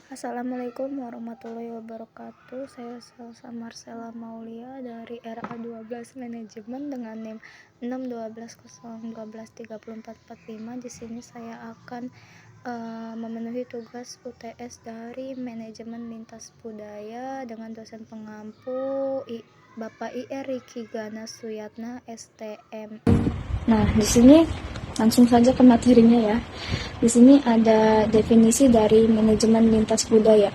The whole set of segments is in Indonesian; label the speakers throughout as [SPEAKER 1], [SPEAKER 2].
[SPEAKER 1] Assalamualaikum warahmatullahi wabarakatuh. Saya Salsa Marcella Maulia dari RA12 Manajemen dengan NIM 61201234445. Di sini saya akan memenuhi tugas UTS dari Manajemen Lintas Budaya dengan dosen pengampu Bapak IR Riki Gana Suyatna STM. Nah, di sini langsung saja ke materinya ya. Di sini ada definisi dari manajemen lintas budaya.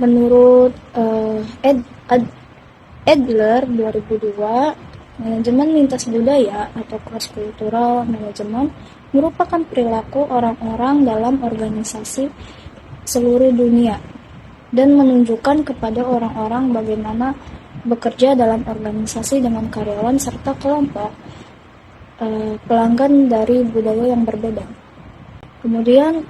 [SPEAKER 1] Menurut Adler 2002, manajemen lintas budaya atau cross-cultural management merupakan perilaku orang-orang dalam organisasi seluruh dunia dan menunjukkan kepada orang-orang bagaimana bekerja dalam organisasi dengan karyawan serta kelompok pelanggan dari budaya yang berbeda. Kemudian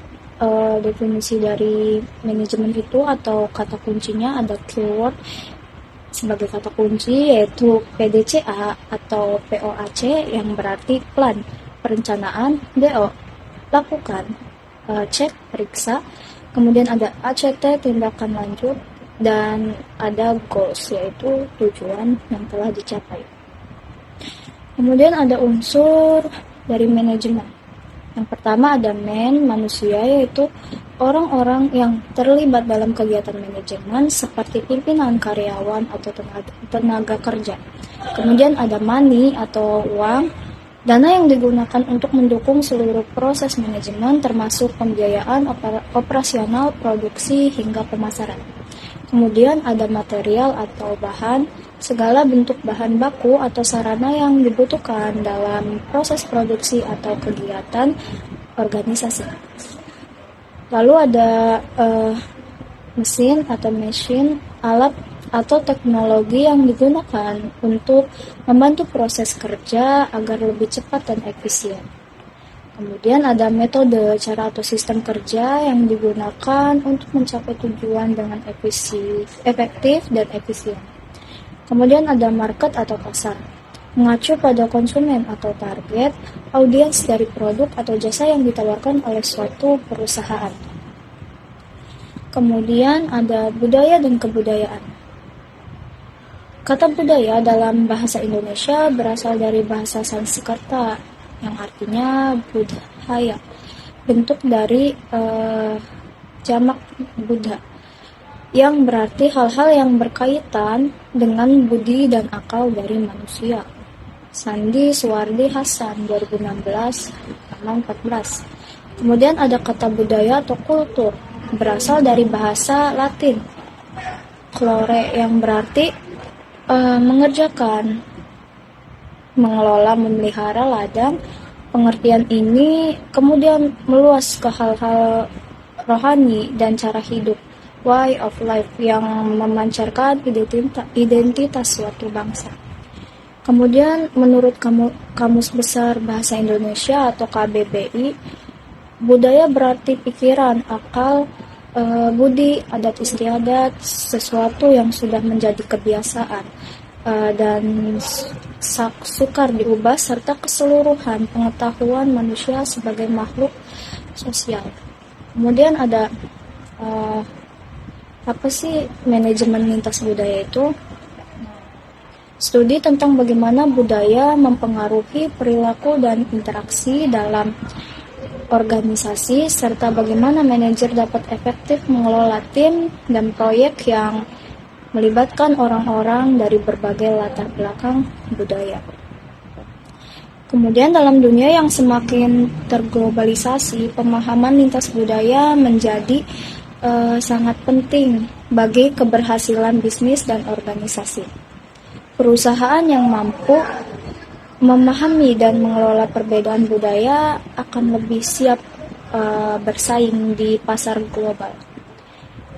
[SPEAKER 1] definisi dari manajemen itu atau kata kuncinya ada keyword sebagai kata kunci, yaitu PDCA atau POAC yang berarti plan, perencanaan, DO, lakukan, cek, periksa. Kemudian ada ACT, tindakan lanjut, dan ada goals, yaitu tujuan yang telah dicapai. Kemudian ada unsur dari manajemen. Yang pertama ada manusia, yaitu orang-orang yang terlibat dalam kegiatan manajemen seperti pimpinan, karyawan, atau tenaga kerja. Kemudian ada money atau uang, dana yang digunakan untuk mendukung seluruh proses manajemen termasuk pembiayaan operasional, produksi, hingga pemasaran. Kemudian ada material atau bahan, segala bentuk bahan baku atau sarana yang dibutuhkan dalam proses produksi atau kegiatan organisasi. Lalu ada mesin atau machine, alat atau teknologi yang digunakan untuk membantu proses kerja agar lebih cepat dan efisien. Kemudian ada metode, cara atau sistem kerja yang digunakan untuk mencapai tujuan dengan efektif dan efisien. Kemudian ada market atau pasar, mengacu pada konsumen atau target audiens dari produk atau jasa yang ditawarkan oleh suatu perusahaan. Kemudian ada budaya dan kebudayaan. Kata budaya dalam bahasa Indonesia berasal dari bahasa Sanskerta yang artinya budaya, bentuk dari jamak Buddha, yang berarti hal-hal yang berkaitan dengan budi dan akal dari manusia. Sandi Suwardi Hasan 2016 halaman 14. Kemudian ada kata budaya atau kultur, berasal dari bahasa Latin clore yang berarti mengerjakan, mengelola, memelihara ladang. Pengertian ini kemudian meluas ke hal-hal rohani dan cara hidup, way of life, yang memancarkan identitas suatu bangsa. Kemudian menurut Kamus Besar Bahasa Indonesia atau KBBI, budaya berarti pikiran, akal, budi, adat istiadat, sesuatu yang sudah menjadi kebiasaan dan sukar diubah, serta keseluruhan pengetahuan manusia sebagai makhluk sosial. Kemudian ada apa sih manajemen lintas budaya itu? Studi tentang bagaimana budaya mempengaruhi perilaku dan interaksi dalam organisasi, serta bagaimana manajer dapat efektif mengelola tim dan proyek yang melibatkan orang-orang dari berbagai latar belakang budaya. Kemudian dalam dunia yang semakin terglobalisasi, pemahaman lintas budaya menjadi sangat penting bagi keberhasilan bisnis dan organisasi. Perusahaan yang mampu memahami dan mengelola perbedaan budaya akan lebih siap bersaing di pasar global.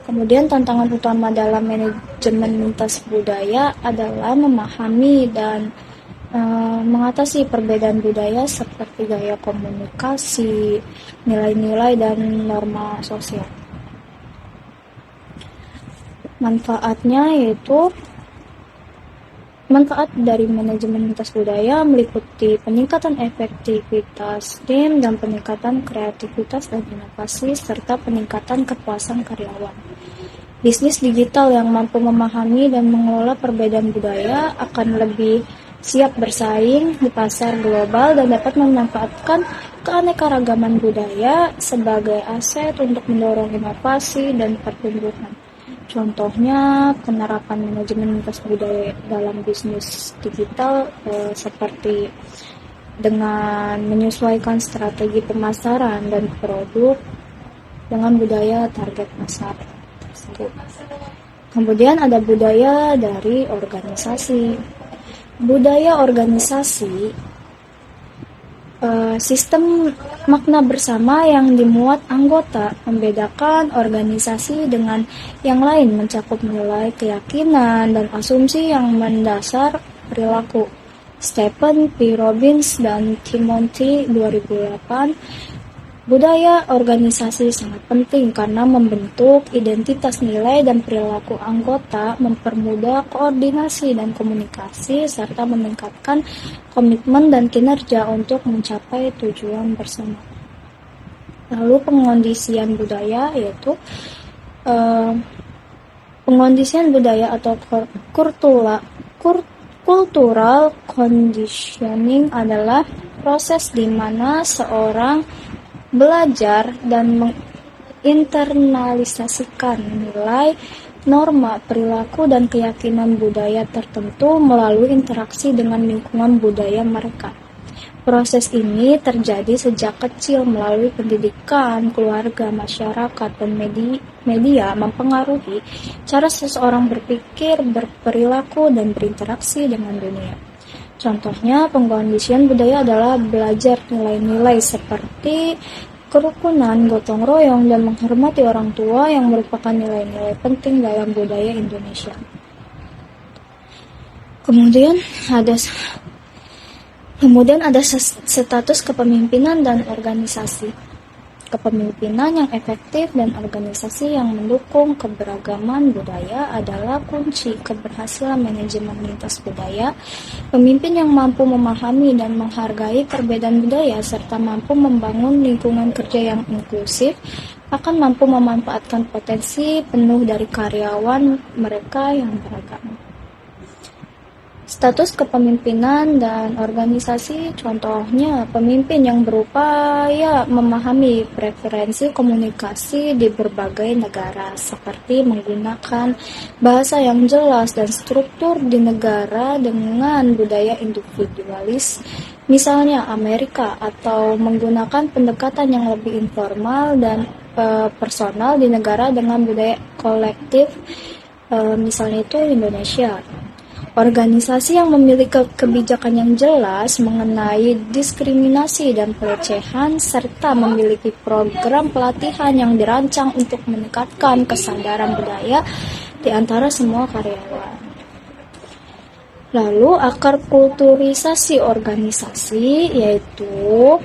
[SPEAKER 1] Kemudian tantangan utama dalam manajemen lintas budaya adalah memahami dan mengatasi perbedaan budaya seperti gaya komunikasi, nilai-nilai, dan norma sosial. Manfaatnya yaitu Manfaat dari manajemen lintas budaya meliputi peningkatan efektivitas tim dan peningkatan kreativitas dan inovasi, serta peningkatan kepuasan karyawan. Bisnis digital yang mampu memahami dan mengelola perbedaan budaya akan lebih siap bersaing di pasar global dan dapat memanfaatkan keanekaragaman budaya sebagai aset untuk mendorong inovasi dan pertumbuhan. Contohnya, penerapan manajemen lintas budaya dalam bisnis digital seperti dengan menyesuaikan strategi pemasaran dan produk dengan budaya target pasar tersebut. Kemudian ada budaya dari organisasi. Budaya organisasi sistem makna bersama yang dimuat anggota, membedakan organisasi dengan yang lain, mencakup nilai, keyakinan, dan asumsi yang mendasar perilaku. Stephen P. Robbins dan Timothy 2008. Budaya organisasi sangat penting karena membentuk identitas nilai dan perilaku anggota, mempermudah koordinasi dan komunikasi, serta meningkatkan komitmen dan kinerja untuk mencapai tujuan bersama. Lalu pengondisian budaya yaitu pengondisian budaya atau cultural conditioning adalah proses di mana seorang belajar dan menginternalisasikan nilai, norma, perilaku, dan keyakinan budaya tertentu melalui interaksi dengan lingkungan budaya mereka. Proses ini terjadi sejak kecil melalui pendidikan, keluarga, masyarakat, dan media mempengaruhi cara seseorang berpikir, berperilaku, dan berinteraksi dengan dunia. Contohnya, pengkondisian budaya adalah belajar nilai-nilai seperti kerukunan, gotong royong, dan menghormati orang tua yang merupakan nilai-nilai penting dalam budaya Indonesia. Kemudian ada status kepemimpinan dan organisasi. Kepemimpinan yang efektif dan organisasi yang mendukung keberagaman budaya adalah kunci keberhasilan manajemen lintas budaya. Pemimpin yang mampu memahami dan menghargai perbedaan budaya serta mampu membangun lingkungan kerja yang inklusif akan mampu memanfaatkan potensi penuh dari karyawan mereka yang beragam. Status kepemimpinan dan organisasi, contohnya pemimpin yang berupaya memahami preferensi komunikasi di berbagai negara, seperti menggunakan bahasa yang jelas dan struktur di negara dengan budaya individualis, misalnya Amerika, atau menggunakan pendekatan yang lebih informal dan personal di negara dengan budaya kolektif, misalnya itu Indonesia. Organisasi yang memiliki kebijakan yang jelas mengenai diskriminasi dan pelecehan serta memiliki program pelatihan yang dirancang untuk meningkatkan kesadaran budaya di antara semua karyawan. Lalu akar kulturisasi organisasi yaitu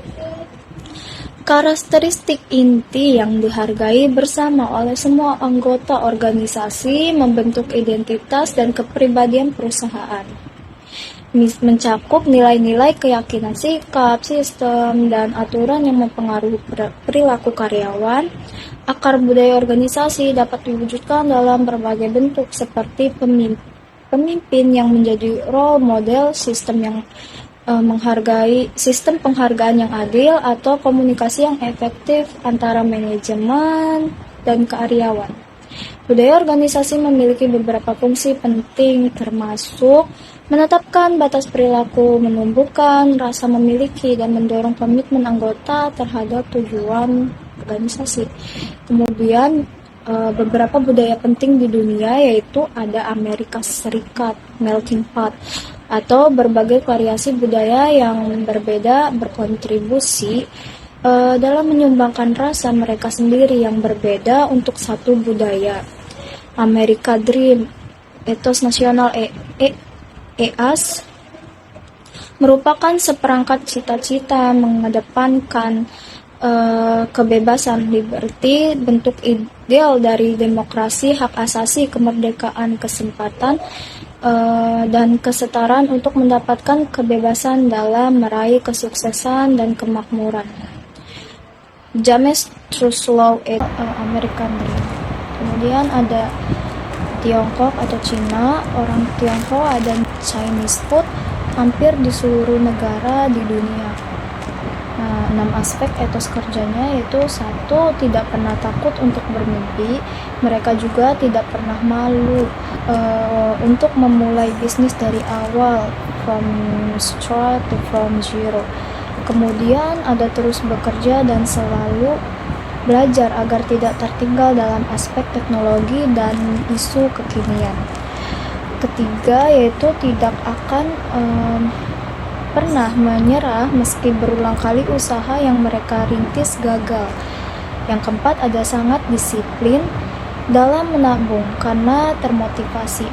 [SPEAKER 1] karakteristik inti yang dihargai bersama oleh semua anggota organisasi membentuk identitas dan kepribadian perusahaan. Mencakup nilai-nilai, keyakinan, sikap, sistem, dan aturan yang mempengaruhi perilaku karyawan. Akar budaya organisasi dapat diwujudkan dalam berbagai bentuk seperti pemimpin yang menjadi role model, sistem yang menghargai sistem penghargaan yang adil, atau komunikasi yang efektif antara manajemen dan karyawan. Budaya organisasi memiliki beberapa fungsi penting termasuk menetapkan batas perilaku, menumbuhkan rasa memiliki, dan mendorong komitmen anggota terhadap tujuan organisasi. Kemudian beberapa budaya penting di dunia yaitu ada Amerika Serikat, melting pot, atau berbagai variasi budaya yang berbeda berkontribusi dalam menyumbangkan rasa mereka sendiri yang berbeda untuk satu budaya. Amerika Dream, etos nasional EAS, merupakan seperangkat cita-cita mengedepankan kebebasan, liberty, bentuk ideal dari demokrasi, hak asasi, kemerdekaan, kesempatan, dan kesetaraan untuk mendapatkan kebebasan dalam meraih kesuksesan dan kemakmuran. James Truslow itu American Dream. Kemudian ada Tiongkok atau Cina. Orang Tiongkok ada Chinese food hampir di seluruh negara di dunia. Nah, 6 aspek etos kerjanya yaitu 1. Tidak pernah takut untuk bermimpi. Mereka juga tidak pernah malu untuk memulai bisnis dari awal, from start to from zero. Kemudian ada terus bekerja dan selalu belajar agar tidak tertinggal dalam aspek teknologi dan isu kekinian. Ketiga yaitu tidak akan pernah menyerah meski berulang kali usaha yang mereka rintis gagal. Yang keempat ada sangat disiplin dalam menabung karena termotivasi.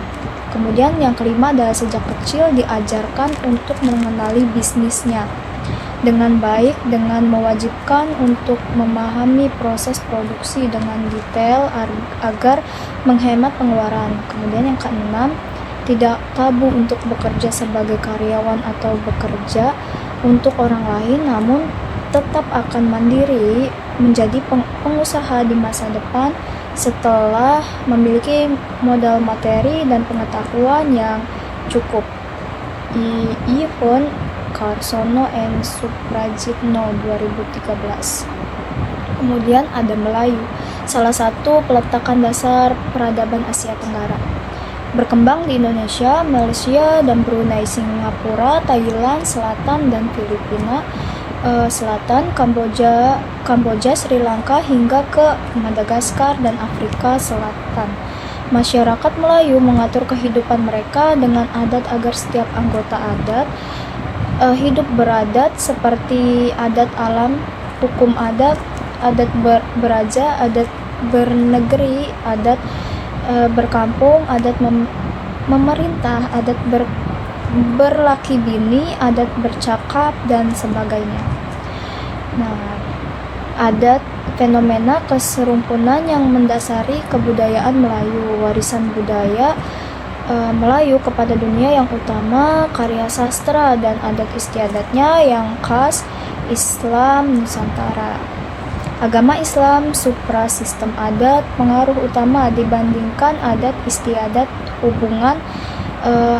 [SPEAKER 1] Kemudian yang kelima adalah sejak kecil diajarkan untuk mengenali bisnisnya dengan baik, dengan mewajibkan untuk memahami proses produksi dengan detail agar menghemat pengeluaran. Kemudian yang keenam, tidak tabu untuk bekerja sebagai karyawan atau bekerja untuk orang lain, namun tetap akan mandiri menjadi pengusaha di masa depan setelah memiliki modal materi dan pengetahuan yang cukup. Ivan Karsono and Suprajitno 2013. Kemudian ada Melayu, salah satu peletakan dasar peradaban Asia Tenggara. Berkembang di Indonesia, Malaysia, dan Brunei, Singapura, Thailand Selatan, dan Filipina Selatan, Kamboja, Sri Lanka, hingga ke Madagaskar dan Afrika Selatan. Masyarakat Melayu mengatur kehidupan mereka dengan adat agar setiap anggota adat hidup beradat seperti adat alam, hukum adat, adat beraja, adat bernegeri, adat berkampung, adat memerintah, adat berlaki bini, adat bercakap, dan sebagainya. Nah, adat fenomena keserumpunan yang mendasari kebudayaan Melayu, warisan budaya Melayu kepada dunia yang utama, karya sastra dan adat istiadatnya yang khas Islam Nusantara. Agama Islam supra sistem adat, pengaruh utama dibandingkan adat istiadat. Hubungan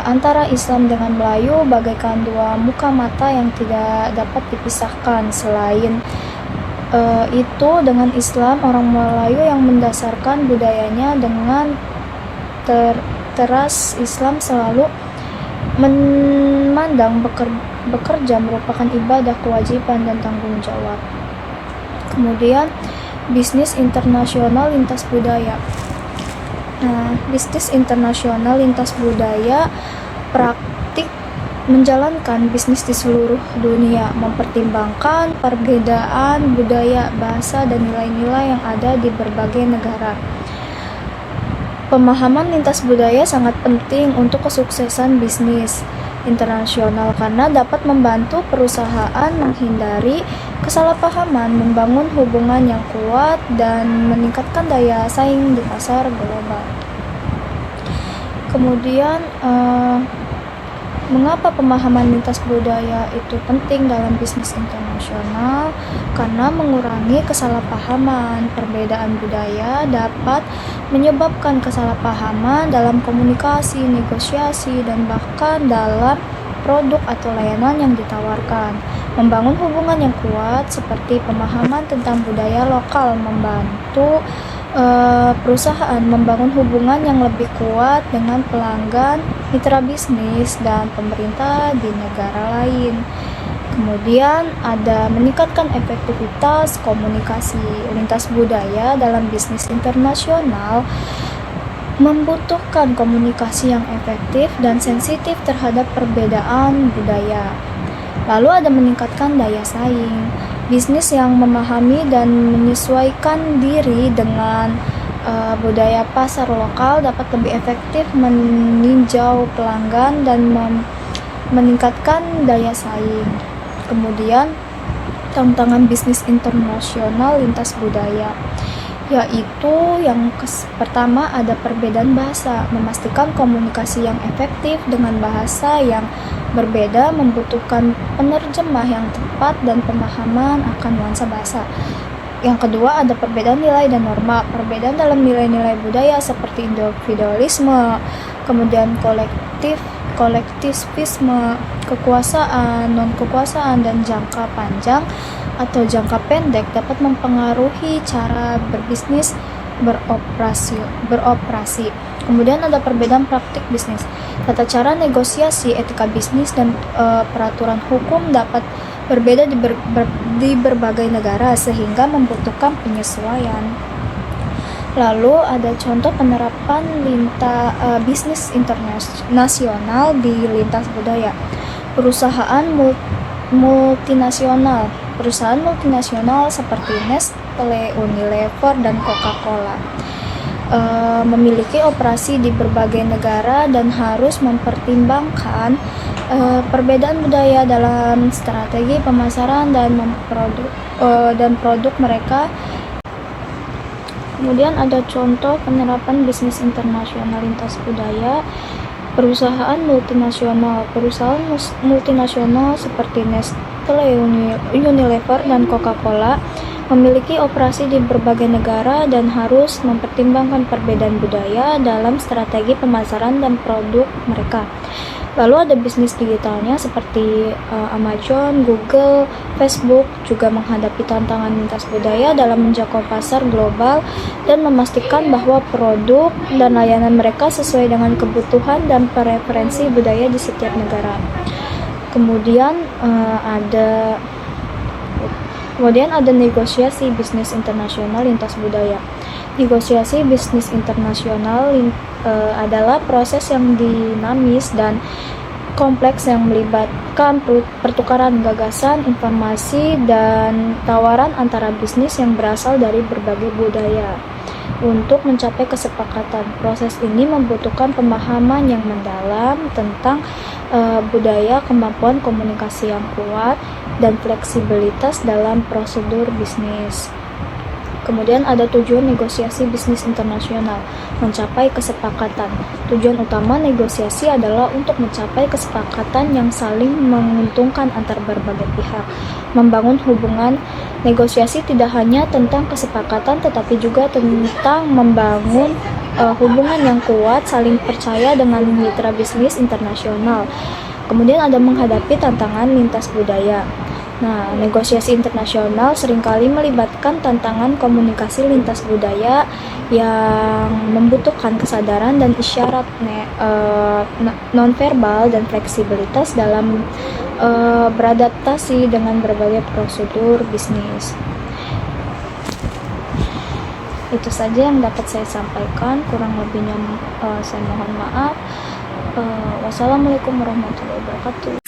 [SPEAKER 1] antara Islam dengan Melayu bagaikan dua muka mata yang tidak dapat dipisahkan. Selain itu, dengan Islam, orang Melayu yang mendasarkan budayanya dengan teras Islam selalu memandang bekerja merupakan ibadah, kewajiban, dan tanggung jawab. Kemudian bisnis internasional lintas budaya. Nah, bisnis internasional lintas budaya praktik menjalankan bisnis di seluruh dunia, mempertimbangkan perbedaan budaya, bahasa, dan nilai-nilai yang ada di berbagai negara. Pemahaman lintas budaya sangat penting untuk kesuksesan bisnis internasional karena dapat membantu perusahaan menghindari kesalahpahaman, membangun hubungan yang kuat, dan meningkatkan daya saing di pasar global. Kemudian, mengapa pemahaman lintas budaya itu penting dalam bisnis internasional? Karena mengurangi kesalahpahaman. Perbedaan budaya dapat menyebabkan kesalahpahaman dalam komunikasi, negosiasi, dan bahkan dalam produk atau layanan yang ditawarkan. Membangun hubungan yang kuat seperti pemahaman tentang budaya lokal membantu perusahaan membangun hubungan yang lebih kuat dengan pelanggan, mitra bisnis, dan pemerintah di negara lain. Kemudian ada meningkatkan efektivitas komunikasi lintas budaya dalam bisnis internasional, membutuhkan komunikasi yang efektif dan sensitif terhadap perbedaan budaya. Lalu ada meningkatkan daya saing. Bisnis yang memahami dan menyesuaikan diri dengan budaya pasar lokal dapat lebih efektif meninjau pelanggan dan meningkatkan daya saing. Kemudian, tantangan bisnis internasional lintas budaya. yaitu yang pertama ada perbedaan bahasa, memastikan komunikasi yang efektif dengan bahasa yang berbeda membutuhkan penerjemah yang tepat dan pemahaman akan nuansa bahasa. Yang kedua ada perbedaan nilai dan norma, perbedaan dalam nilai-nilai budaya seperti individualisme, kemudian kolektivisme, kekuasaan, non-kekuasaan, dan jangka panjang atau jangka pendek dapat mempengaruhi cara berbisnis beroperasi. Kemudian ada perbedaan praktik bisnis. Tata cara negosiasi, etika bisnis, dan peraturan hukum dapat berbeda di berbagai negara sehingga membutuhkan penyesuaian. Lalu ada contoh penerapan bisnis internasional di lintas budaya. Perusahaan multinasional seperti Nestle, Unilever, dan Coca-Cola memiliki operasi di berbagai negara dan harus mempertimbangkan perbedaan budaya dalam strategi pemasaran dan produk mereka. Kemudian ada contoh penerapan bisnis internasional lintas budaya. Perusahaan multinasional seperti Nestle, Unilever, dan Coca-Cola memiliki operasi di berbagai negara dan harus mempertimbangkan perbedaan budaya dalam strategi pemasaran dan produk mereka. Lalu ada bisnis digitalnya seperti Amazon, Google, Facebook juga menghadapi tantangan lintas budaya dalam menjangkau pasar global dan memastikan bahwa produk dan layanan mereka sesuai dengan kebutuhan dan preferensi budaya di setiap negara. Kemudian ada negosiasi bisnis internasional lintas budaya. Negosiasi bisnis internasional adalah proses yang dinamis dan kompleks yang melibatkan pertukaran gagasan, informasi, dan tawaran antara bisnis yang berasal dari berbagai budaya untuk mencapai kesepakatan. Proses ini membutuhkan pemahaman yang mendalam tentang budaya, kemampuan komunikasi yang kuat, dan fleksibilitas dalam prosedur bisnis. Kemudian ada tujuan negosiasi bisnis internasional, mencapai kesepakatan. Tujuan utama negosiasi adalah untuk mencapai kesepakatan yang saling menguntungkan antar berbagai pihak. Membangun hubungan negosiasi tidak hanya tentang kesepakatan, tetapi juga tentang membangun hubungan yang kuat, saling percaya dengan mitra bisnis internasional. Kemudian ada menghadapi tantangan lintas budaya. Nah, negosiasi internasional seringkali melibatkan tantangan komunikasi lintas budaya yang membutuhkan kesadaran dan isyarat nonverbal dan fleksibilitas dalam beradaptasi dengan berbagai prosedur bisnis. Itu saja yang dapat saya sampaikan, kurang lebihnya saya mohon maaf. Wassalamualaikum warahmatullahi wabarakatuh.